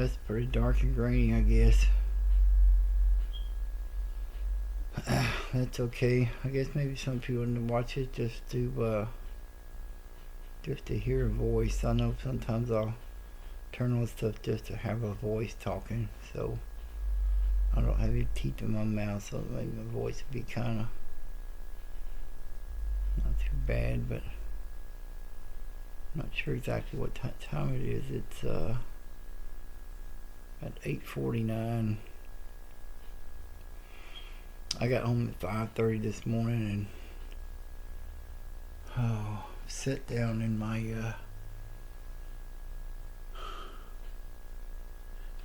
it's pretty dark and grainy, I guess. That's okay. I guess maybe some people want to watch it just to hear a voice. I know sometimes I'll turn on stuff just to have a voice talking. So I don't have any teeth in my mouth, so maybe my voice would be kind of not too bad. But I'm not sure exactly what time it is. It's at 8:49. I got home at 5:30 this morning and sat down in my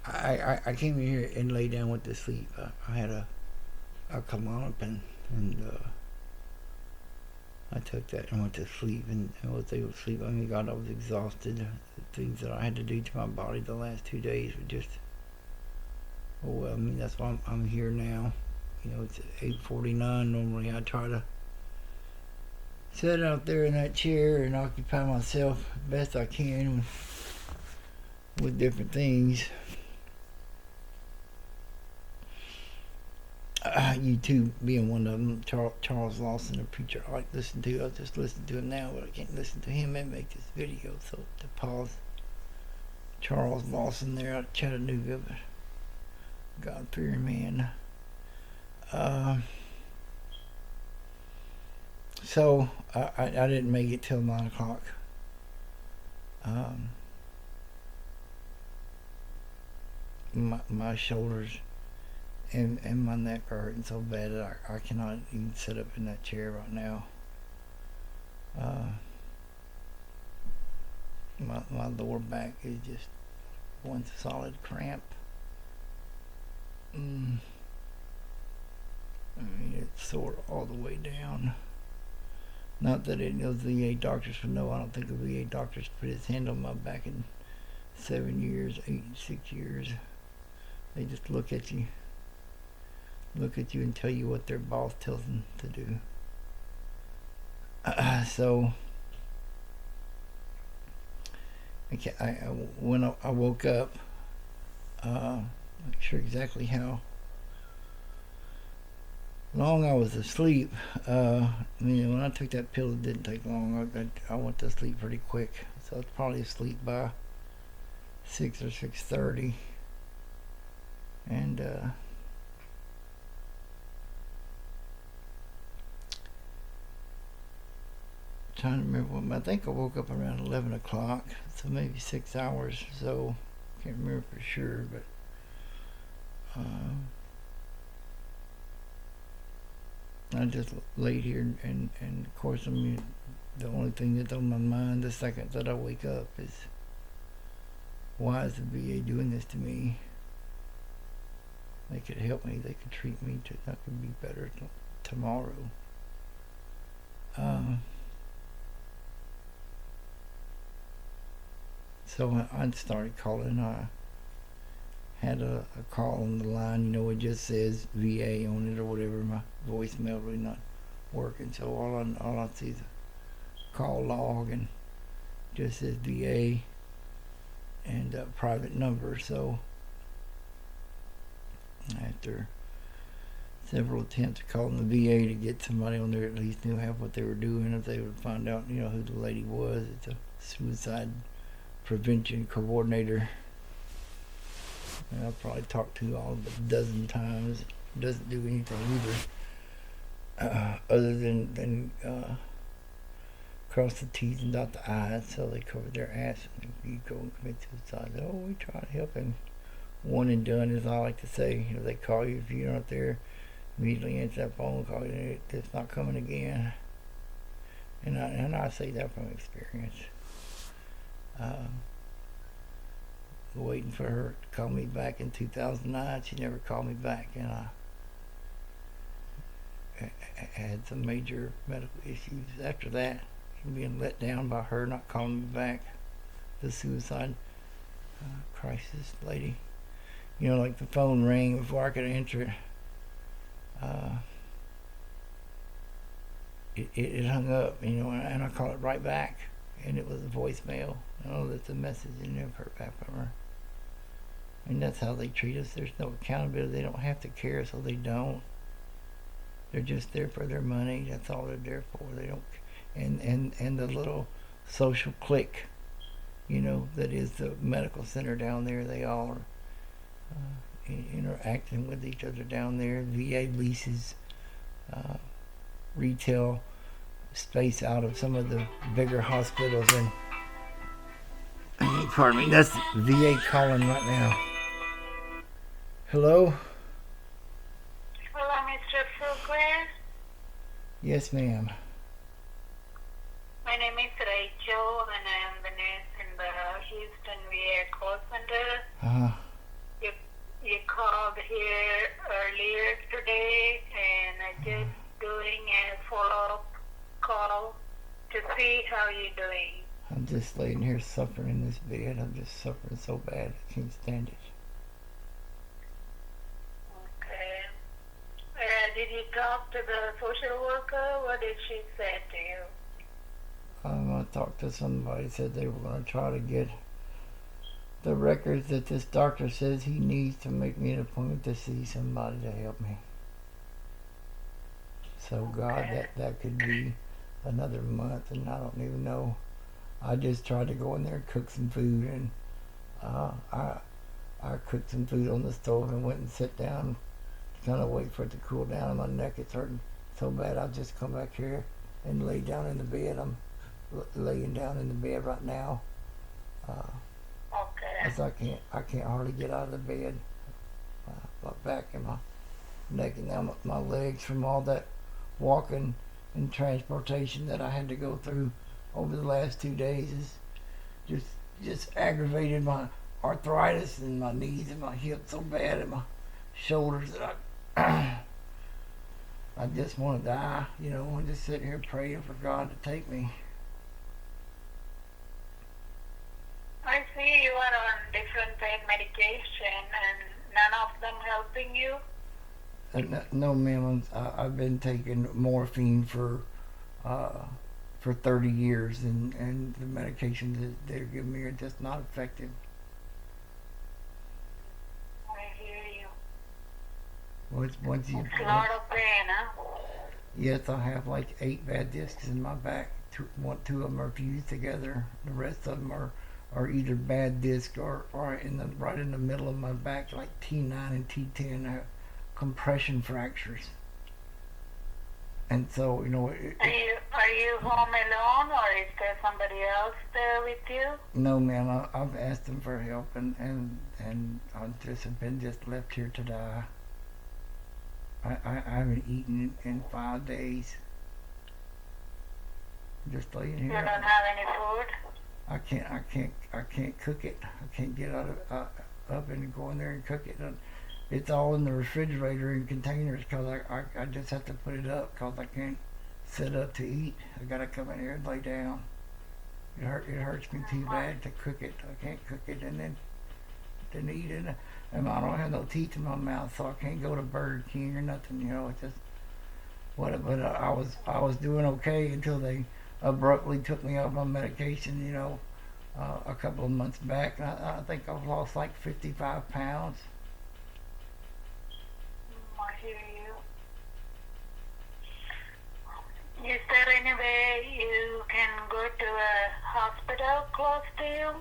I came in here and lay down went to sleep. I had a Klonopin and I took that and went to sleep and I was able to sleep. I mean, God, I was exhausted. The things that I had to do to my body the last 2 days were just, oh well, I mean, that's why I'm here now. You know, it's 8:49. Normally I try to sit out there in that chair and occupy myself best I can with different things. YouTube being one of them. Charles Lawson, the preacher I like to listen to. I just listen to him now, but I can't listen to him and make this video. So to pause Charles Lawson there out of Chattanooga, but God-fearing man. So I didn't make it till 9 o'clock. My shoulders and my neck are hurting so bad that I cannot even sit up in that chair right now. My lower back is just one solid cramp. I mean, it's sore all the way down. Not that any of the VA doctors would know. I don't think the VA doctors put his hand on my back in 6 years. They just look at you and tell you what their boss tells them to do. So when I woke up, not sure exactly how long I was asleep. When I took that pill, it didn't take long. I went to sleep pretty quick, so I was probably asleep by 6 or 6:30, and trying to remember. I think I woke up around 11 o'clock, so maybe 6 hours. So can't remember for sure, but I just laid here and of course, I mean, the only thing that's on my mind the second that I wake up is, why is the VA doing this to me? They could help me. They could treat me. I could be better tomorrow. So I started calling. I had a call on the line. You know, it just says VA on it or whatever. My voicemail really not working. So all I see is a call log and just says VA and a private number. So after several attempts calling the VA to get somebody on there at least knew half what they were doing, if they would find out, you know, who the lady was. It's a suicide prevention coordinator. And I've probably talked to all but a dozen times. Doesn't do anything either, other than cross the T's and dot the I's. So they cover their ass and you go and commit suicide. Oh, we try to help him. One and done, as I like to say. You know, they call you if you're not there. Immediately answer that phone call. It's not coming again. And I say that from experience. Waiting for her to call me back in 2009. She never called me back, and I had some major medical issues after that. Being let down by her not calling me back. The suicide crisis lady. You know, like the phone rang before I could answer it. It hung up, you know, and I called it right back, and it was a voicemail. Oh, that's a message, and never heard back from her. And that's how they treat us. There's no accountability. They don't have to care, so they don't. They're just there for their money. That's all they're there for. They don't. And the little social clique, that is the medical center down there. They all are interacting with each other down there. VA leases uh, retail space out of some of the bigger hospitals, and pardon me, that's VA calling right now. Hello? Hello, Mr. Fugues. Yes, ma'am. My name is Rachel, and I am the nurse in the Houston VA call center. Uh, You, you called here earlier today, and I'm just doing a follow-up call to see how you're doing. I'm just laying here suffering in this bed. I'm just suffering so bad. I can't stand it. Okay. Did you talk to the social worker? What did she say to you? I talked to somebody, said they were going to try to get the records that this doctor says he needs to make me an appointment to see somebody to help me. So God, Okay. that could be another month, and I don't even know. I just tried to go in there and cook some food, and I cooked some food on the stove and went and sat down, kind of wait for it to cool down. And my neck is hurting so bad. I just come back here and lay down in the bed. I'm laying down in the bed right now. Okay. As I can't hardly get out of the bed. My back and my neck and now my legs from all that walking and transportation that I had to go through over the last 2 days is just aggravated my arthritis in my knees and my hips so bad and my shoulders that I just want to die, and just sitting here praying for God to take me. I see you are on different pain medication, and none of them helping you. No, ma'am, I've been taking morphine for 30 years, and the medications that they're giving me are just not effective. I hear you. Once you, It's a lot of pain, huh? yes, I have like 8 bad discs in my back. Two of them are fused together. The rest of them are either bad disc or right in the middle of my back, like T9 and T10, compression fractures. And so, Are you home alone, or is there somebody else there with you? no, ma'am, I've asked them for help, and I just have been just left here to die. I haven't eaten in 5 days. Just laying You here. don't have any food? I can't cook it. I can't get out of up and go in there and cook it. It's all in the refrigerator in containers because I just have to put it up because I can't sit up to eat. I gotta come in here and lay down. It hurts me too bad to cook it. I can't cook it and then eat it. And I don't have no teeth in my mouth, so I can't go to Burger King or nothing. It's just what. But I was doing okay until they abruptly took me off my medication. A couple of months back, and I think I've lost like 55 pounds. I hear you. Is there any way you can go to a hospital close to you?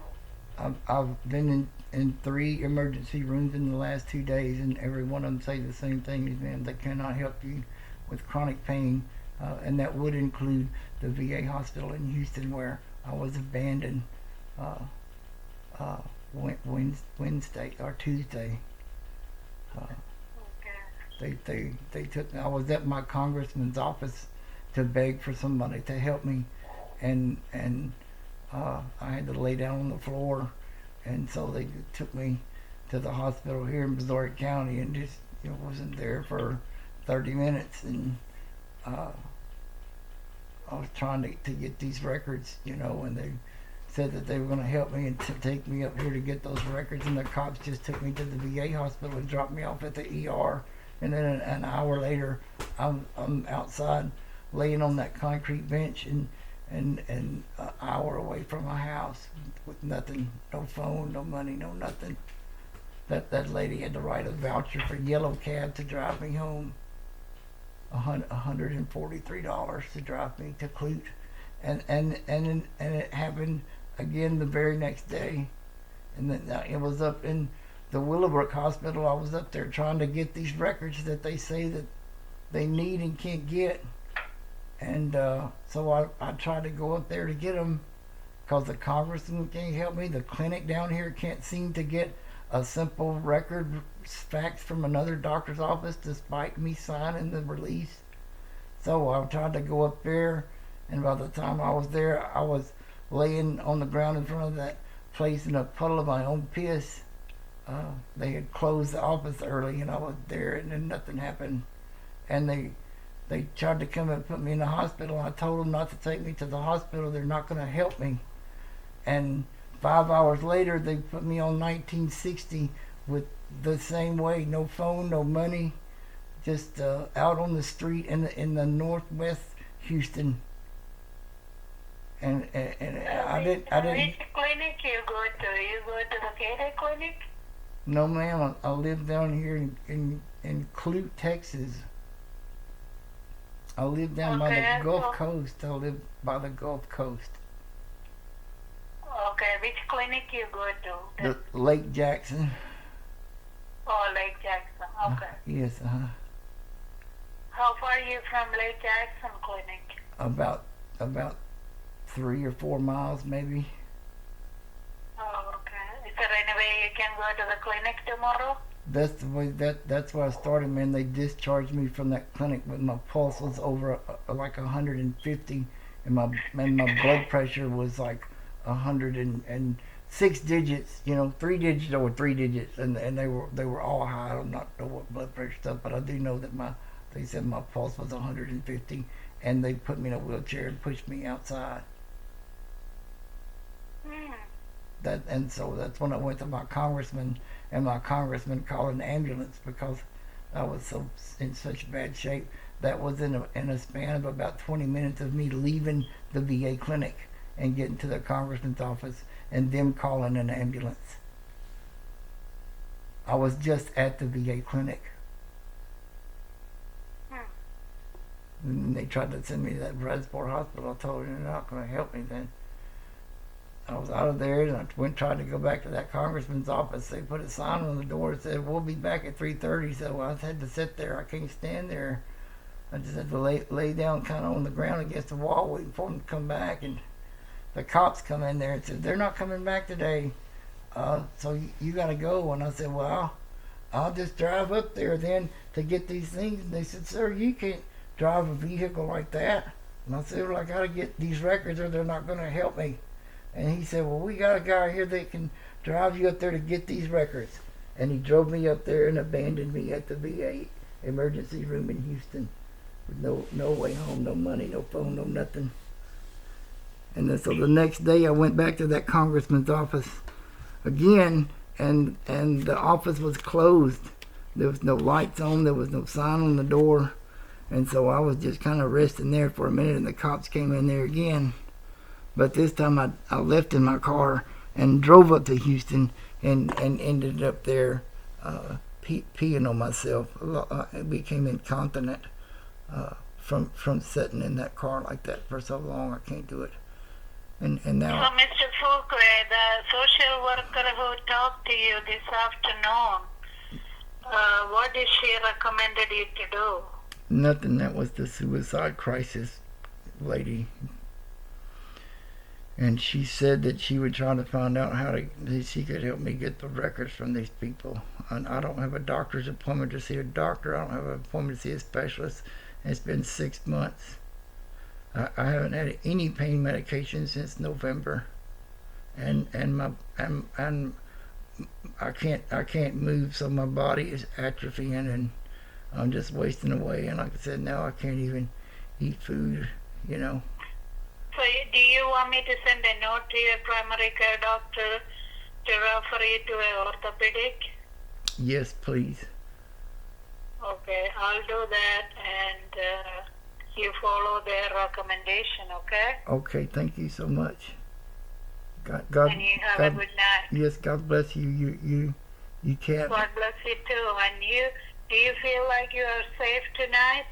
I've been in 3 emergency rooms in the last 2 days, and every one of them say the same thing: man, they cannot help you with chronic pain, and that would include the VA hospital in Houston, where I was abandoned Wednesday or Tuesday. Okay. They took me. I was at my congressman's office to beg for somebody to help me, and I had to lay down on the floor, and so they took me to the hospital here in Missouri County, and just wasn't there for 30 minutes, and I was trying to get these records, and they said that they were going to help me and take me up here to get those records, and the cops just took me to the VA hospital and dropped me off at the ER, and then an hour later, I'm outside laying on that concrete bench and an hour away from my house with nothing, no phone, no money, no nothing. that lady had to write a voucher for yellow cab to drive me home. $143 to drive me to Clute, and it happened again the very next day, and then it was up in the Willowbrook Hospital. I was up there trying to get these records that they say that they need and can't get, and so I tried to go up there to get them because the congressman can't help me. The clinic down here can't seem to get a simple record fax from another doctor's office despite me signing the release. So I tried to go up there, and by the time I was there, I was laying on the ground in front of that place in a puddle of my own piss. They had closed the office early, and I was there, and then nothing happened. And they tried to come and put me in the hospital. I told them not to take me to the hospital. They're not going to help me. And 5 hours later, they put me on 1960 with the same way, no phone, no money, just out on the street in the northwest Houston. And I didn't. Which clinic you go to? You go to the Cater clinic? No, ma'am. I live down here in Clute, Texas. I live down by the Gulf Coast. I live by the Gulf Coast. Okay, which clinic you go to? The Lake Jackson. Oh, Lake Jackson. Okay. Yes. How far are you from Lake Jackson clinic? About 3 or 4 miles, maybe. Oh, okay. Is there any way you can go to the clinic tomorrow? That's the way. That's where I started, man. They discharged me from that clinic when my pulse was over like 150, and my blood pressure was like 106 digits. 3 digits over 3 digits, and they were all high. I don't know what blood pressure stuff, but I do know that they said my pulse was 150, and they put me in a wheelchair and pushed me outside. So that's when I went to my congressman, and my congressman called an ambulance because I was in such bad shape. That was in a span of about 20 minutes of me leaving the VA clinic and getting to the congressman's office and them calling an ambulance. I was just at the VA clinic. And they tried to send me to that Bradsport hospital. I told them they're not going to help me then. I was out of there, and I tried to go back to that congressman's office. They put a sign on the door that said, "We'll be back at 3:30." So I had to sit there. I can't stand there. I just had to lay down kind of on the ground against the wall waiting for them to come back. And the cops come in there and said, "They're not coming back today. So you got to go." And I said, "Well, I'll just drive up there then to get these things." And they said, "Sir, you can't drive a vehicle like that." And I said, "Well, I got to get these records or they're not going to help me." And he said, "Well, we got a guy here that can drive you up there to get these records." And he drove me up there and abandoned me at the VA emergency room in Houston with no way home, no money, no phone, no nothing. And then so the next day I went back to that congressman's office again, and the office was closed. There was no lights on, there was no sign on the door. And so I was just kind of resting there for a minute, and the cops came in there again. But this time I left in my car and drove up to Houston and ended up there peeing on myself. I became incontinent from sitting in that car like that for so long. I can't do it. And now. So, Mr. Fuqua, the social worker who talked to you this afternoon, what did she recommended you to do? Nothing. That was the suicide crisis lady. And she said that she would try to find out that she could help me get the records from these people. And I don't have a doctor's appointment to see a doctor. I don't have an appointment to see a specialist. It's been 6 months. I haven't had any pain medication since November, and I can't move, so my body is atrophying, and I'm just wasting away. And like I said, now I can't even eat food. So do you want me to send a note to your primary care doctor to refer you to an orthopedic? Yes, please. Okay, I'll do that, and you follow their recommendation, okay? Okay, thank you so much. God, and you have a good night. Yes, God bless you. You can't. God bless you too. And you, do you feel like you are safe tonight?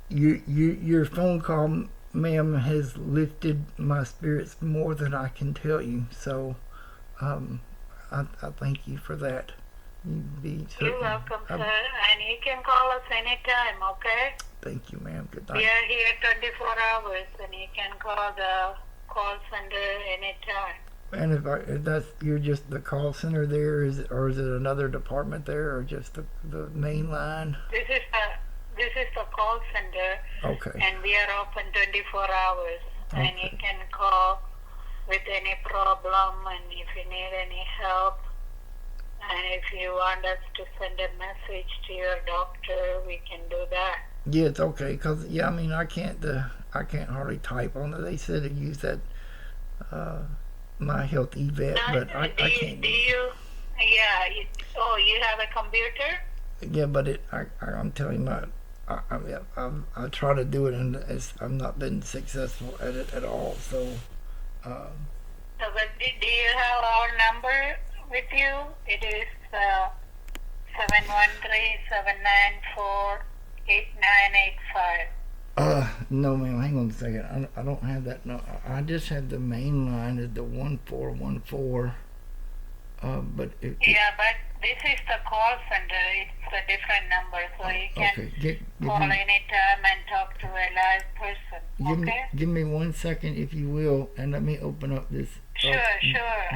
Your phone call, ma'am, has lifted my spirits more than I can tell you. So, I thank you for that. You're welcome, sir. And you can call us anytime, okay? Thank you, ma'am. Good We night. are here 24 hours, and you can call the call center anytime. And if that's you're just the call center there, or is it another department there, or just the main line? This is the call center, Okay. and we are open 24 hours. And you Okay. can call with any problem, and if you need any help, and if you want us to send a message to your doctor, we can do that. Yeah, it's okay. Cause I mean, I can't hardly type on it. They said to use that My Health eVet, but I can't. Do you? Yeah. You have a computer? Yeah, but I'm telling you, I try to do it, and I've not been successful at it at all. So, So, but do you have our number with you? It is 713-794-8985. no, ma'am. Hang on a second. I don't have that. No, I just have the main line is the 1414. But Yeah, but this is the call center. It's a different number, so you can okay. call anytime and talk to a live person. Okay? Give me 1 second, if you will, and let me open up this Sure.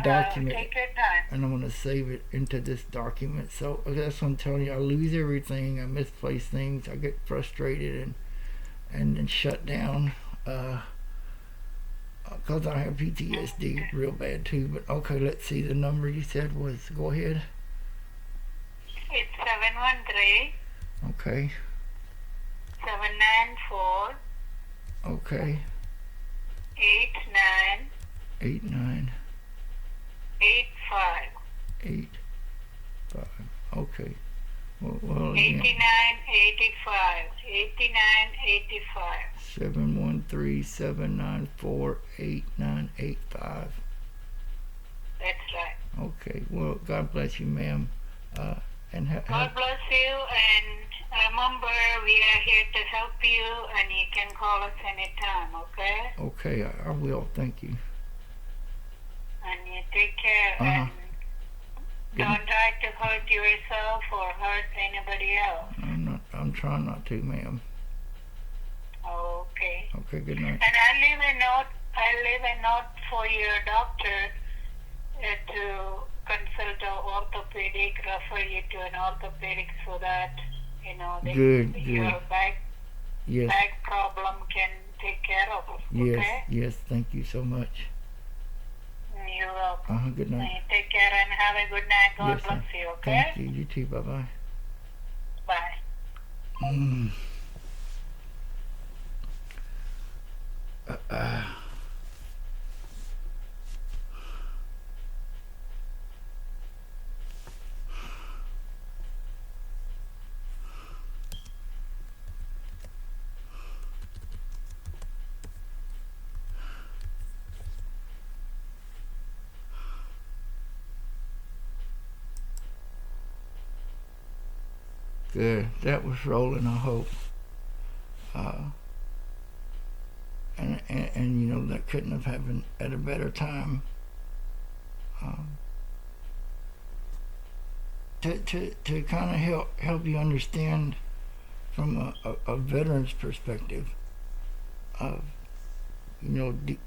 document, Take your time. and I'm going to save it into this document. So that's what I'm telling you. I lose everything. I misplace things. I get frustrated and shut down. Because I have PTSD real bad too. But okay, let's see. The number you said was, go ahead. It's 713 Okay. 794 Okay. 8985. 8985. Okay. Well, again. 8985. 8985. 713-794-8985. That's right. Okay. Well, God bless you, ma'am. And God bless you, and remember, we are here to help you, and you can call us anytime, okay? okay, I will. Thank you. And you take care, Uh-huh. and don't try to hurt yourself or hurt anybody else. I'm trying not to, ma'am. Okay. Okay. Good night. And I leave a note for your doctor to consult an orthopedic, refer you to an orthopedic so that, your back problem can take care of it. Yes. Okay? Yes. Thank you so much. You're welcome. Good night. Take care and have a good night. God Yes, bless sir. you, okay? Thank you. You too. Bye-bye. Bye. Good. That was rolling, I hope. And that couldn't have happened at a better time. To kind of help you understand from a veteran's perspective of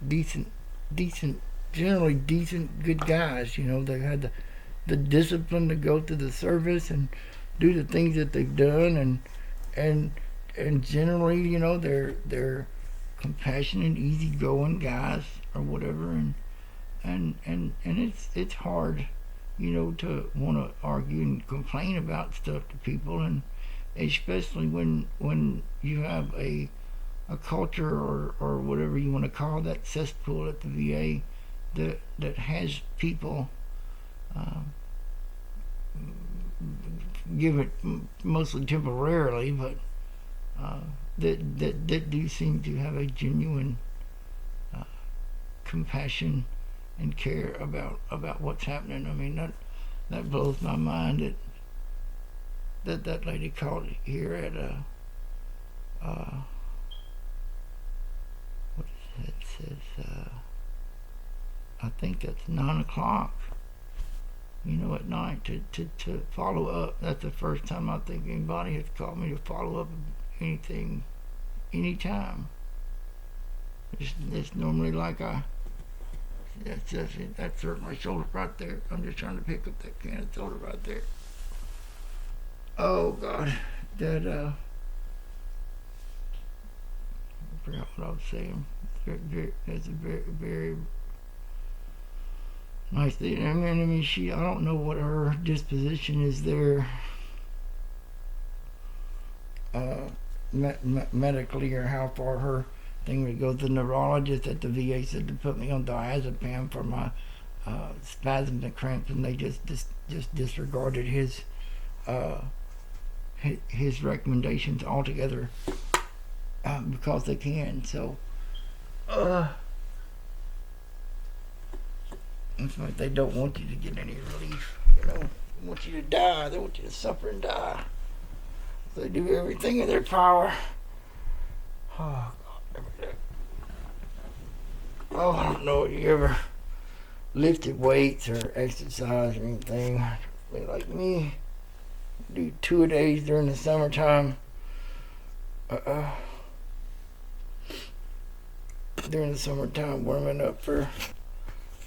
decent, generally decent, good guys. They had the discipline to go through the service and do the things that they've done, and generally, they're compassionate, easygoing guys or whatever, and it's hard, to want to argue and complain about stuff to people, and especially when you have a culture or whatever you want to call that cesspool at the VA that has people give it mostly temporarily, but that do seem to have a genuine compassion and care about what's happening. I mean, that blows my mind that lady called here at what is it says I think that's 9 o'clock. At night to follow up. That's the first time I think anybody has called me to follow up anything, anytime. It's normally like that's hurt my shoulder right there. I'm just trying to pick up that can of soda right there. Oh God, that I forgot what I was saying. That's a very nice thing. I mean, I don't know what her disposition is there, medically, or how far her thing would go. The neurologist at the VA said to put me on diazepam for my spasms and cramps, and they just disregarded his recommendations altogether, because they can. So, it's like they don't want you to get any relief. They want you to die. They want you to suffer and die. They do everything in their power. Oh God. Oh, I don't know if you ever lifted weights or exercised or anything. Like me, do 2-a-days during the summertime. During the summertime, warming up for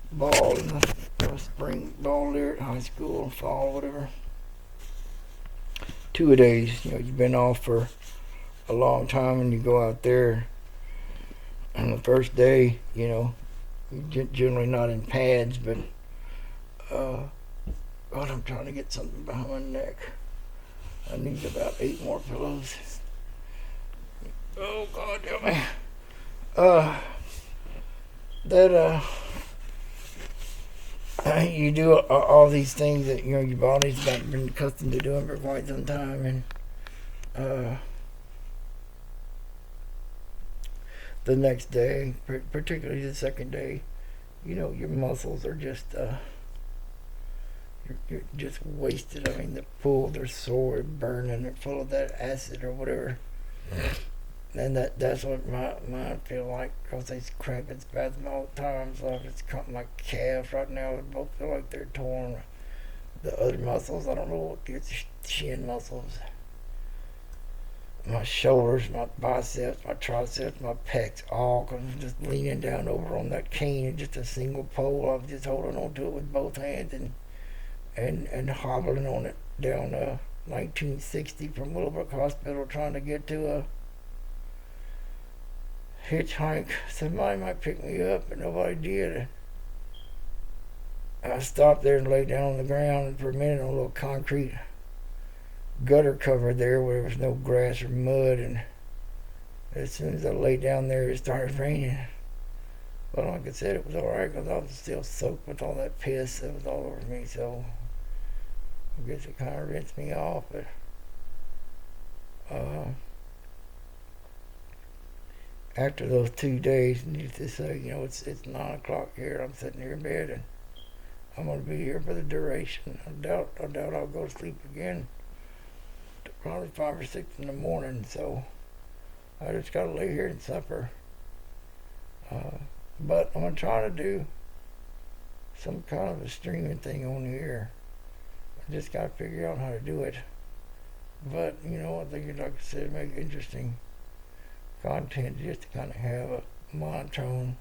ball in the spring ball there at high school, fall, whatever. 2-a-days. You've been off for a long time, and you go out there, and the first day, you're generally not in pads, but God, I'm trying to get something behind my neck. I need about 8 more pillows. Oh God, help me. You do all these things that your body's been accustomed to doing for quite some time, and the next day, particularly the second day, your muscles are just you're just wasted. I mean, the pools are sore, burning, they're full of that acid or whatever. And that's what mine feel like, because they cramp and spasm all the time. So it's caught my calves right now. They both feel like they're torn. The other muscles, I don't know what gets shin muscles. My shoulders, my biceps, my triceps, my pecs, all, because I'm just leaning down over on that cane and just a single pole. I'm just holding on to it with both hands and hobbling on it down 1960 from Willowbrook Hospital, trying to get to a hitchhike. Somebody might pick me up, but nobody did. I stopped there and laid down on the ground for a minute on a little concrete gutter cover there where there was no grass or mud, and as soon as I laid down there, it started raining. But like I said, it was alright, because I was still soaked with all that piss that was all over me, so I guess it kind of rinsed me off. But after those 2 days, needless to say, it's 9 o'clock here. I'm sitting here in bed, and I'm going to be here for the duration. I doubt I'll go to sleep again till probably 5 or 6 in the morning. So I just got to lay here and suffer. But I'm going to try to do some kind of a streaming thing on here. I just got to figure out how to do it. But, I think, like I said, make interesting content just to kind of have a monotone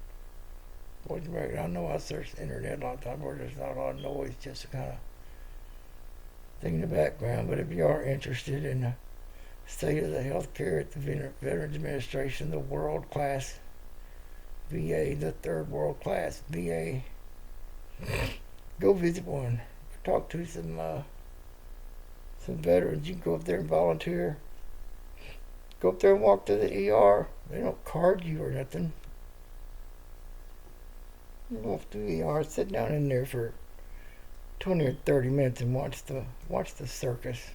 voice record. I know I searched the internet a lot of times where there's not a lot of noise, just a kind of thing in the background. But if you are interested in the state of the healthcare at the Veterans Administration, the world-class VA, the third world-class VA, go visit one. Talk to some veterans. You can go up there and volunteer. Go up there and walk to the ER. They don't card you or nothing. You go up to the ER, sit down in there for 20 or 30 minutes and watch the circus.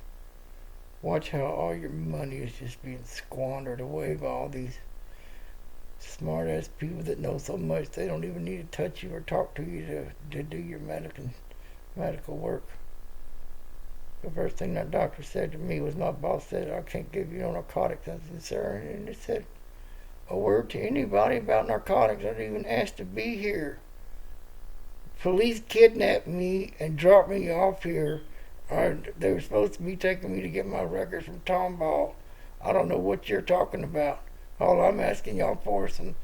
Watch how all your money is just being squandered away by all these smart ass people that know so much they don't even need to touch you or talk to you to do your medical work. The first thing that doctor said to me was, my boss said, I can't give you no narcotics. I said, sir, and it said a word to anybody about narcotics. I didn't even ask to be here. Police kidnapped me and dropped me off here. They were supposed to be taking me to get my records from Tomball. I don't know what you're talking about. All I'm asking y'all for is some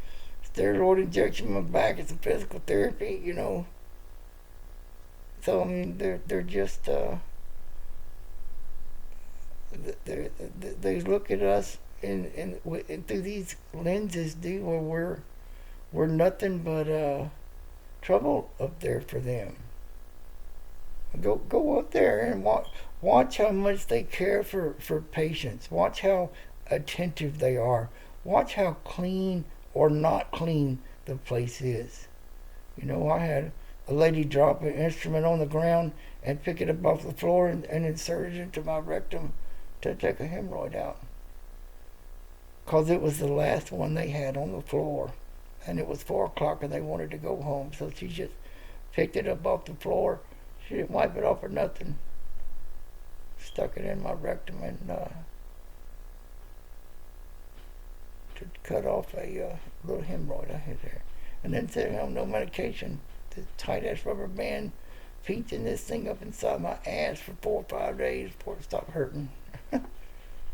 steroid injection in my back and some physical therapy, you know. So I mean, they're just they look at us in through these lenses, dude, where we're nothing but trouble up there for them. Go up there and watch how much they care for patients. Watch how attentive they are. Watch how clean or not clean the place is. You know, I had a lady drop an instrument on the ground and pick it up off the floor and insert it into my rectum to take a hemorrhoid out. Because it was the last one they had on the floor. And it was 4 o'clock and they wanted to go home. So she just picked it up off the floor. She didn't wipe it off or nothing. Stuck it in my rectum and to cut off a little hemorrhoid I had there. And then said, no medication. The tight ass rubber band pinching this thing up inside my ass for 4 or 5 days before it stopped hurting. I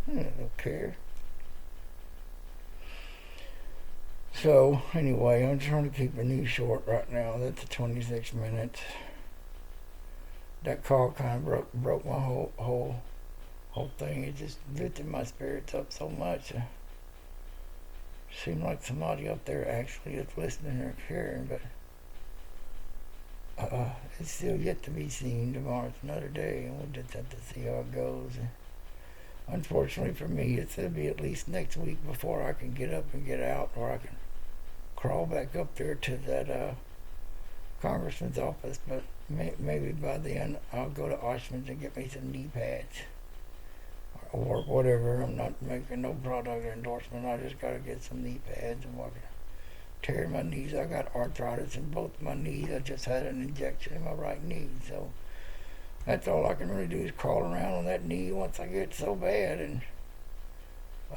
don't care. So anyway, I'm trying to keep the news short right now. That's 26 minutes. That call kind of broke my whole thing. It just lifted my spirits up so much. Seemed like somebody up there actually is listening or caring, but it's still yet to be seen. Tomorrow's another day, and we'll just have to see how it goes. Unfortunately for me, it'll be at least next week before I can get up and get out, or I can crawl back up there to that congressman's office. But maybe by then I'll go to Oshman's and get me some knee pads or whatever. I'm not making no product endorsement. I just gotta get some knee pads and walk. Tearing my knees. I got arthritis in both my knees. I just had an injection in my right knee, so that's all I can really do is crawl around on that knee once I get so bad. And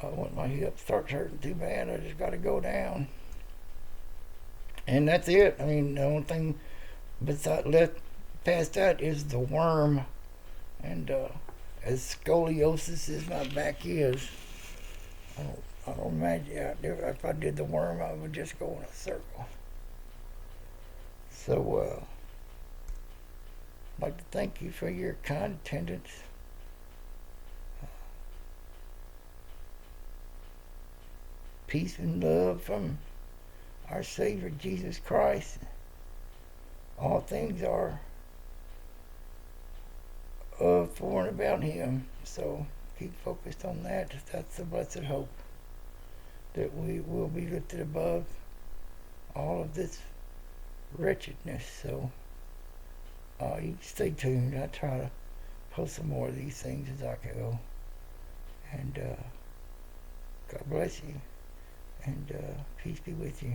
when my hip starts hurting too bad, I just got to go down. And that's it. I mean, the only thing left past that is the worm. And as scoliosis as my back is, I don't imagine if I did the worm, I would just go in a circle. So, I'd like to thank you for your kind attendance. Peace and love from our Savior Jesus Christ. All things are of, for, and about Him. So keep focused on that. That's the blessed hope, that we will be lifted above all of this wretchedness. So you stay tuned. I try to post some more of these things as I go. And God bless you. And peace be with you.